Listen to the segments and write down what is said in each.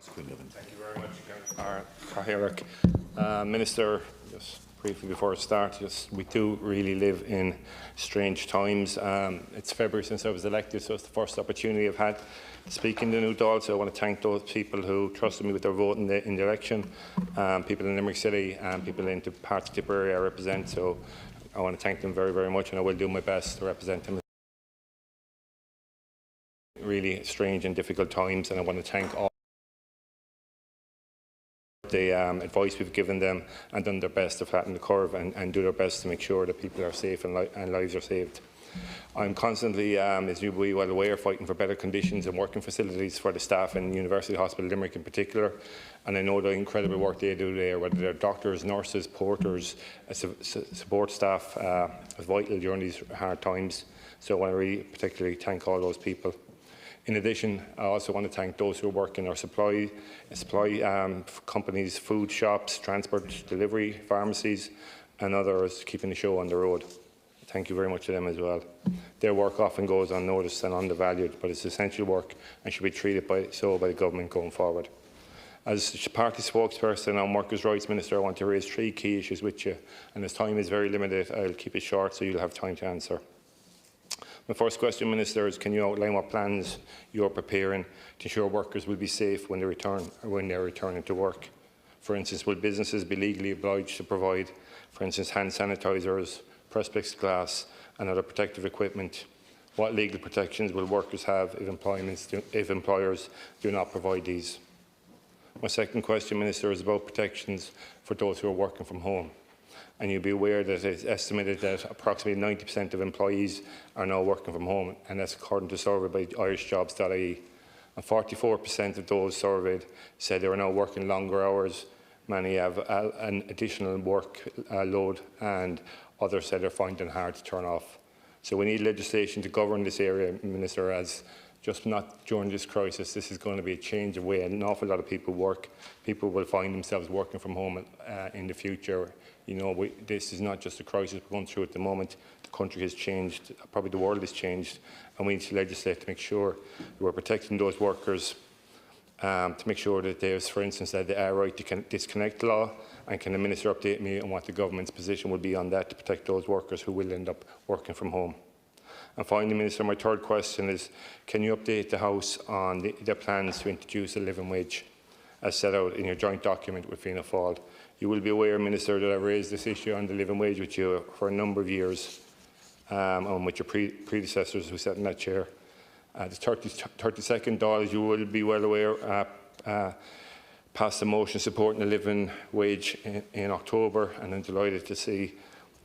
Quinlivan. Thank you very much, Minister, just briefly before I start, we do really live in strange times. It's February since I was elected, so it's the first opportunity I've had to speak in the new Dail. So I want to thank those people who trusted me with their vote in the election, people in Limerick City and people in the parts of Tipperary I represent. So I want to thank them very, very much, and I will do my best to represent them. Really strange and difficult times, and I want to thank all the advice we've given them and done their best to flatten the curve and do their best to make sure that people are safe and lives are saved. I'm constantly, as you will be well aware, fighting for better conditions and working facilities for the staff in University Hospital Limerick in particular, and I know the incredible work they do there, whether they're doctors, nurses, porters, support staff, is vital during these hard times. So I want to really particularly thank all those people. In addition, I also want to thank those who work in our supply companies, food shops, transport, delivery, pharmacies and others keeping the show on the road. Thank you very much to them as well. Their work often goes unnoticed and undervalued, but it's essential work and should be treated by the government going forward. As party spokesperson and Workers' Rights Minister, I want to raise 3 key issues with you, and as time is very limited, I'll keep it short so you'll have time to answer. My first question, Minister, is can you outline what plans you are preparing to ensure workers will be safe when they return or when they are returning to work? For instance, will businesses be legally obliged to provide, for instance, hand sanitisers, Perspex glass and other protective equipment? What legal protections will workers have if employers do not provide these? My second question, Minister, is about protections for those who are working from home. And you'll be aware that it's estimated that approximately 90% of employees are now working from home, and that's according to a survey by irishjobs.ie. And 44% of those surveyed said they are now working longer hours. Many have an additional work load, and others said they're finding it hard to turn off. So we need legislation to govern this area, Minister, as just not during this crisis. This is going to be a change of way. An awful lot of people work. People will find themselves working from home in the future. You know, this is not just a crisis we're going through at the moment. The country has changed, probably the world has changed, and we need to legislate to make sure that we're protecting those workers, to make sure that there's, for instance, that they are right to disconnect law. And can the Minister update me on what the government's position will be on that to protect those workers who will end up working from home? And finally, Minister, my third question is, can you update the House on their plans to introduce a living wage as set out in your joint document with Fianna Fáil? You will be aware, Minister, that I raised this issue on the living wage with you for a number of years, and with your predecessors who sat in that chair. The 32nd Dail, as you will be well aware, passed a motion supporting the living wage in October, and I'm delighted to see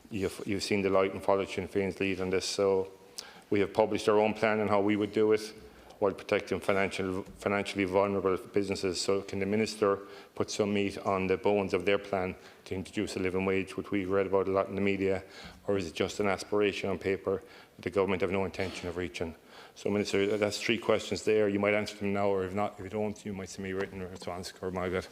you've seen the light and followed Sinn Féin's lead on this. So we have published our own plan on how we would do it, while protecting financially vulnerable businesses. So can the Minister put some meat on the bones of their plan to introduce a living wage, which we've read about a lot in the media, or is it just an aspiration on paper that the government have no intention of reaching? So, Minister, that's 3 questions there. You might answer them now, or if not, if you don't, you might send me a written response. Or my God.